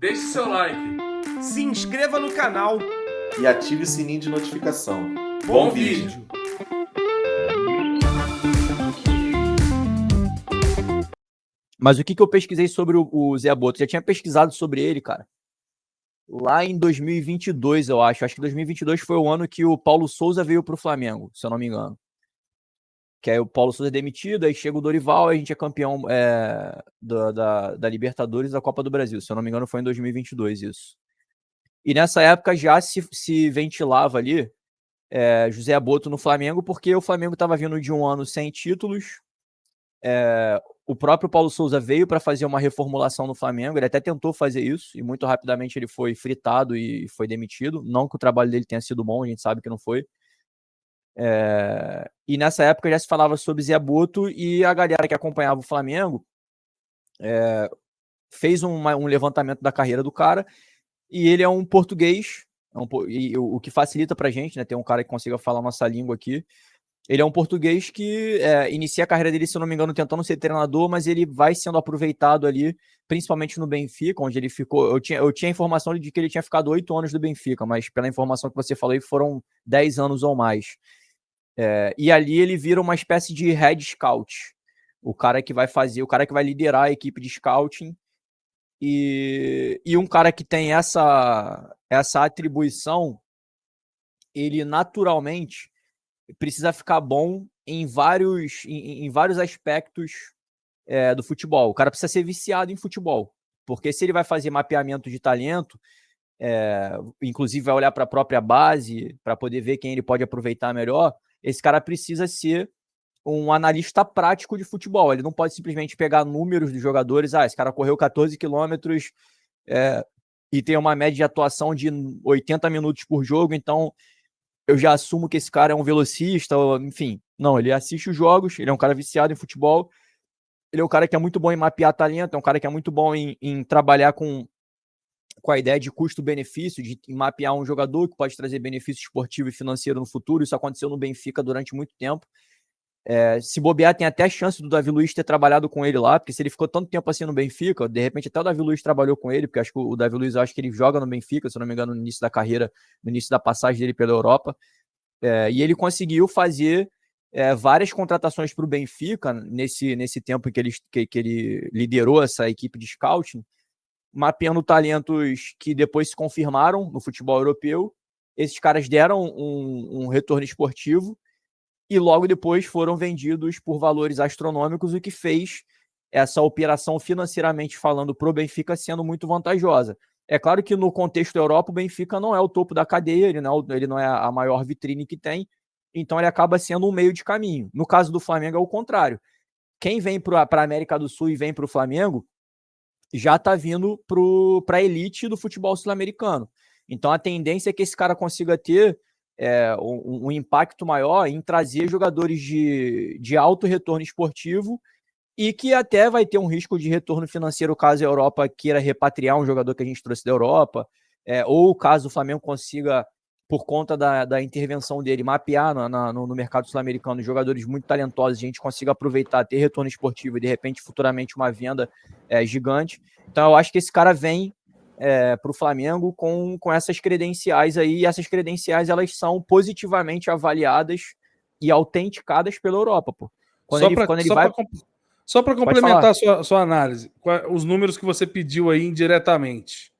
Deixe seu like. Se inscreva no canal e ative o sininho de notificação. Bom vídeo! Mas o que eu pesquisei sobre o Zé Boto? Já tinha pesquisado sobre ele, cara. Lá em 2022, eu acho. Acho que 2022 foi o ano que o Paulo Souza veio pro Flamengo, se eu não me engano. Que aí o Paulo Souza é demitido, aí chega o Dorival, a gente é campeão da Libertadores, da Copa do Brasil. Se eu não me engano, foi em 2022 isso. E nessa época já se ventilava ali José Boto no Flamengo, porque o Flamengo estava vindo de um ano sem títulos. O próprio Paulo Souza veio para fazer uma reformulação no Flamengo, ele até tentou fazer isso, e muito rapidamente ele foi fritado e foi demitido. Não que o trabalho dele tenha sido bom, a gente sabe que não foi. E nessa época já se falava sobre Zé Boto, e a galera que acompanhava o Flamengo fez um levantamento da carreira do cara, e ele é um português, e o que facilita pra gente, né, ter um cara que consiga falar nossa língua aqui. Ele é um português que inicia a carreira dele, se eu não me engano, tentando ser treinador, mas ele vai sendo aproveitado ali, principalmente no Benfica, onde ele ficou. Eu tinha a informação de que ele tinha ficado 8 anos do Benfica, mas pela informação que você falou aí, foram 10 anos ou mais. E ali ele vira uma espécie de head scout. O cara que vai liderar a equipe de scouting. E um cara que tem essa atribuição, ele naturalmente precisa ficar bom em vários aspectos do futebol. O cara precisa ser viciado em futebol, porque se ele vai fazer mapeamento de talento, inclusive vai olhar para a própria base, para poder ver quem ele pode aproveitar melhor, esse cara precisa ser um analista prático de futebol. Ele não pode simplesmente pegar números dos jogadores, esse cara correu 14 quilômetros e tem uma média de atuação de 80 minutos por jogo, então eu já assumo que esse cara é um velocista, enfim. Não, ele assiste os jogos, ele é um cara viciado em futebol, ele é um cara que é muito bom em mapear talento, é um cara que é muito bom em trabalhar com a ideia de custo-benefício, de mapear um jogador que pode trazer benefício esportivo e financeiro no futuro. Isso aconteceu no Benfica durante muito tempo. Se bobear, tem até a chance do Davi Luiz ter trabalhado com ele lá, porque se ele ficou tanto tempo assim no Benfica, de repente até o Davi Luiz trabalhou com ele, porque acho que o Davi Luiz, acho que ele joga no Benfica, se eu não me engano, no início da carreira, no início da passagem dele pela Europa. E ele conseguiu fazer várias contratações para o Benfica nesse tempo que ele liderou essa equipe de scouting, mapeando talentos que depois se confirmaram no futebol europeu. Esses caras deram um retorno esportivo e logo depois foram vendidos por valores astronômicos, o que fez essa operação, financeiramente falando, para o Benfica sendo muito vantajosa. É claro que no contexto da Europa, o Benfica não é o topo da cadeia, ele não é a maior vitrine que tem, então ele acaba sendo um meio de caminho. No caso do Flamengo é o contrário. Quem vem para a América do Sul e vem para o Flamengo já está vindo para a elite do futebol sul-americano. Então a tendência é que esse cara consiga ter um impacto maior em trazer jogadores de alto retorno esportivo e que até vai ter um risco de retorno financeiro caso a Europa queira repatriar um jogador que a gente trouxe da Europa, ou caso o Flamengo consiga, por conta da intervenção dele, mapear no mercado sul-americano jogadores muito talentosos, a gente consiga aproveitar, ter retorno esportivo e de repente futuramente uma venda gigante. Então eu acho que esse cara vem para o Flamengo com essas credenciais aí, e essas credenciais elas são positivamente avaliadas e autenticadas pela Europa, pô. Só para complementar a sua análise, os números que você pediu aí indiretamente.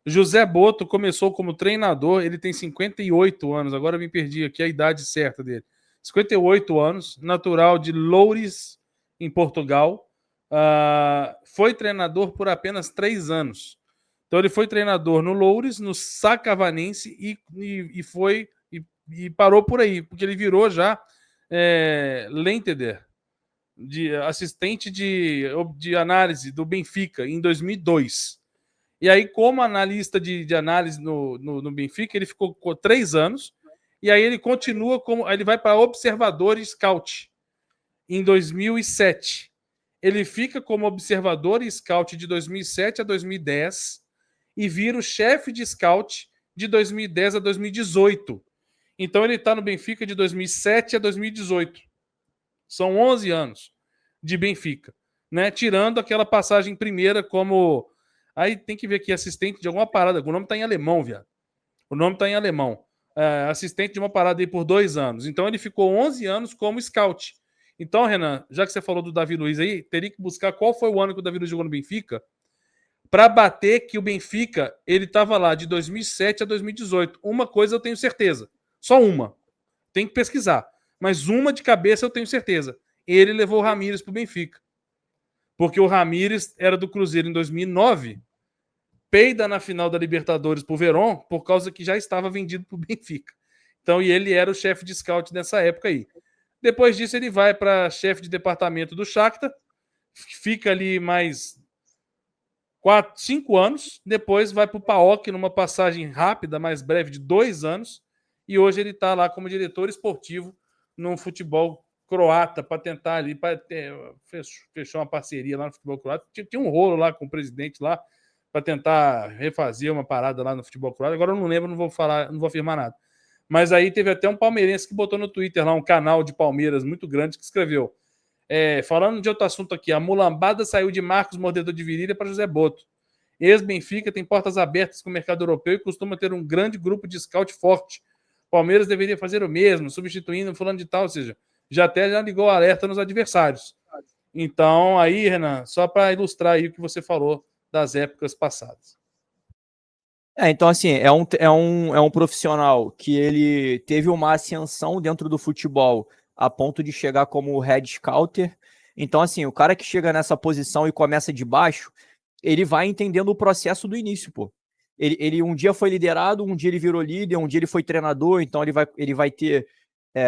José Boto começou como treinador, ele tem 58 anos, agora eu me perdi aqui a idade certa dele. 58 anos, natural de Loures, em Portugal. Foi treinador por apenas 3 anos. Então ele foi treinador no Loures, no Sacavanense e parou por aí, porque ele virou já Lenteder, de assistente de análise do Benfica em 2002. E aí, como analista de análise no Benfica, ele ficou 3 anos. E aí ele continua ele vai para observador e scout em 2007. Ele fica como observador e scout de 2007 a 2010 e vira o chefe de scout de 2010 a 2018. Então ele está no Benfica de 2007 a 2018. São 11 anos de Benfica, né? Tirando aquela passagem primeira como Aí tem que ver aqui, assistente de alguma parada. O nome tá em alemão, viado. O nome tá em alemão. Assistente de uma parada aí por 2 anos. Então ele ficou 11 anos como scout. Então, Renan, já que você falou do Davi Luiz aí, teria que buscar qual foi o ano que o Davi Luiz jogou no Benfica para bater que o Benfica, ele estava lá de 2007 a 2018. Uma coisa eu tenho certeza. Só uma. Tem que pesquisar. Mas uma de cabeça eu tenho certeza. Ele levou o Ramires para o Benfica. Porque o Ramires era do Cruzeiro em 2009, peida na final da Libertadores pro Verón, por causa que já estava vendido pro Benfica. Então, e ele era o chefe de scout nessa época aí. Depois disso, ele vai para chefe de departamento do Shakhtar, fica ali mais 5 anos, depois vai para o PAOK numa passagem rápida, mais breve, de 2 anos, e hoje ele está lá como diretor esportivo no futebol croata, para tentar ali, fechou uma parceria lá no futebol croata, tinha um rolo lá com o presidente lá, para tentar refazer uma parada lá no futebol croata, agora eu não lembro, não vou falar, não vou afirmar nada. Mas aí teve até um palmeirense que botou no Twitter lá, um canal de Palmeiras muito grande, que escreveu, falando de outro assunto aqui, a mulambada saiu de Marcos Mordedor de Virilha para José Boto. Ex-Benfica tem portas abertas com o mercado europeu e costuma ter um grande grupo de scout forte. Palmeiras deveria fazer o mesmo, substituindo fulano de tal, ou seja, já ligou o alerta nos adversários. Então, aí, Renan, só para ilustrar aí o que você falou das épocas passadas. Então, assim, é um profissional que ele teve uma ascensão dentro do futebol a ponto de chegar como head scouter. Então, assim, o cara que chega nessa posição e começa de baixo, ele vai entendendo o processo do início, pô. Ele um dia foi liderado, um dia ele virou líder, um dia ele foi treinador, então ele vai ter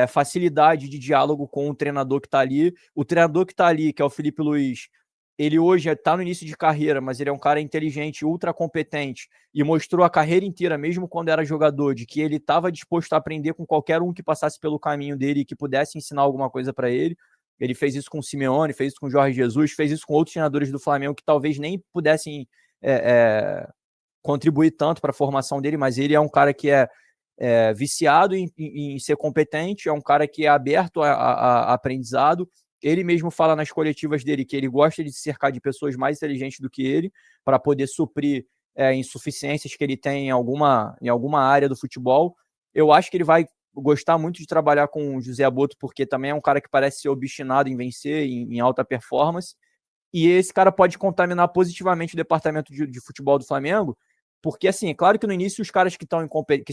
facilidade de diálogo com o treinador que está ali. O treinador que está ali, que é o Felipe Luiz, ele hoje está no início de carreira, mas ele é um cara inteligente, ultra competente, e mostrou a carreira inteira, mesmo quando era jogador, de que ele estava disposto a aprender com qualquer um que passasse pelo caminho dele e que pudesse ensinar alguma coisa para ele. Ele fez isso com o Simeone, fez isso com o Jorge Jesus, fez isso com outros treinadores do Flamengo que talvez nem pudessem contribuir tanto para a formação dele, mas ele é um cara que é viciado em ser competente, é um cara que é aberto a aprendizado. Ele mesmo fala nas coletivas dele que ele gosta de se cercar de pessoas mais inteligentes do que ele para poder suprir insuficiências que ele tem em alguma área do futebol. Eu acho que ele vai gostar muito de trabalhar com o José Boto, porque também é um cara que parece ser obstinado em vencer, em alta performance, e esse cara pode contaminar positivamente o departamento de futebol do Flamengo, porque, assim, é claro que no início os caras que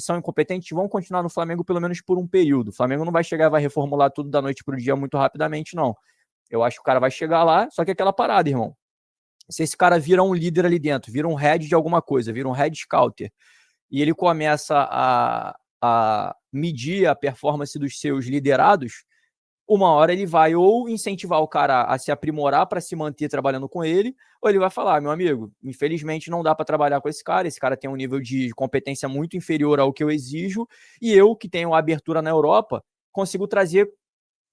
são incompetentes vão continuar no Flamengo pelo menos por um período. O Flamengo não vai chegar e vai reformular tudo da noite para o dia muito rapidamente, não. Eu acho que o cara vai chegar lá, só que é aquela parada, irmão. Se esse cara vira um líder ali dentro, vira um head de alguma coisa, vira um head scouter, e ele começa a medir a performance dos seus liderados, uma hora ele vai ou incentivar o cara a se aprimorar para se manter trabalhando com ele, ou ele vai falar, meu amigo, infelizmente não dá para trabalhar com esse cara tem um nível de competência muito inferior ao que eu exijo, e eu, que tenho abertura na Europa, consigo trazer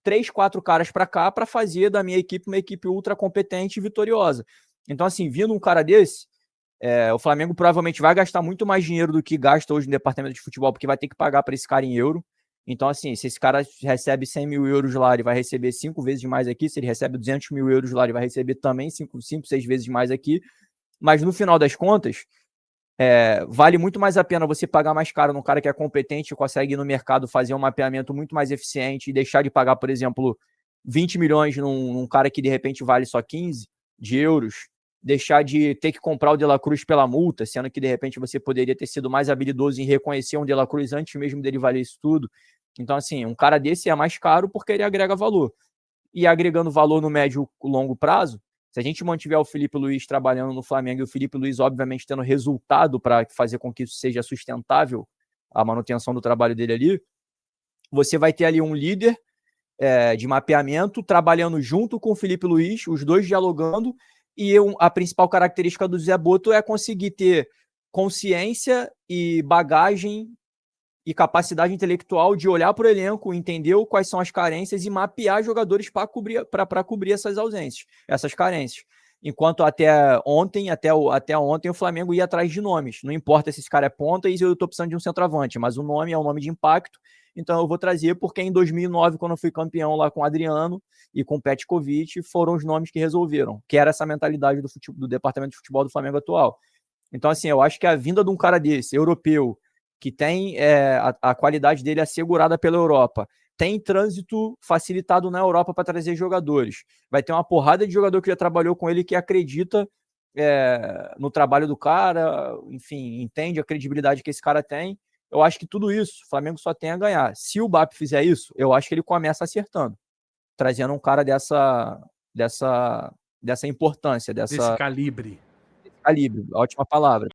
3, 4 caras para cá para fazer da minha equipe uma equipe ultra competente e vitoriosa. Então, assim, vindo um cara desse, o Flamengo provavelmente vai gastar muito mais dinheiro do que gasta hoje no departamento de futebol, porque vai ter que pagar para esse cara em euro. Então, assim, se esse cara recebe 100 mil euros lá, ele vai receber 5 vezes mais aqui. Se ele recebe 200 mil euros lá, ele vai receber também 5, 6 vezes mais aqui. Mas, no final das contas, vale muito mais a pena você pagar mais caro num cara que é competente e consegue ir no mercado fazer um mapeamento muito mais eficiente e deixar de pagar, por exemplo, 20 milhões num cara que, de repente, vale só 15 de euros, deixar de ter que comprar o De La Cruz pela multa, sendo que, de repente, você poderia ter sido mais habilidoso em reconhecer um De La Cruz antes mesmo dele valer isso tudo. Então, assim, um cara desse é mais caro porque ele agrega valor. E agregando valor no médio e longo prazo, se a gente mantiver o Felipe Luiz trabalhando no Flamengo e o Felipe Luiz, obviamente, tendo resultado para fazer com que isso seja sustentável, a manutenção do trabalho dele ali, você vai ter ali um líder de mapeamento trabalhando junto com o Felipe Luiz, os dois dialogando, e a principal característica do Zé Boto é conseguir ter consciência e bagagem e capacidade intelectual de olhar para o elenco, entender quais são as carências e mapear jogadores para cobrir essas ausências, essas carências. Enquanto até ontem o Flamengo ia atrás de nomes. Não importa se esse cara é ponta e eu estou precisando de um centroavante, mas o nome é um nome de impacto. então eu vou trazer porque em 2009, quando eu fui campeão lá com o Adriano e com o Petkovic, foram os nomes que resolveram, que era essa mentalidade do departamento de futebol do Flamengo atual. Então, assim, eu acho que a vinda de um cara desse, europeu, que tem a qualidade dele assegurada pela Europa, tem trânsito facilitado na Europa para trazer jogadores. Vai ter uma porrada de jogador que já trabalhou com ele que acredita no trabalho do cara, enfim, entende a credibilidade que esse cara tem. Eu acho que tudo isso, o Flamengo só tem a ganhar. Se o BAP fizer isso, eu acho que ele começa acertando, trazendo um cara dessa importância, Desse calibre. Calibre, ótima palavra.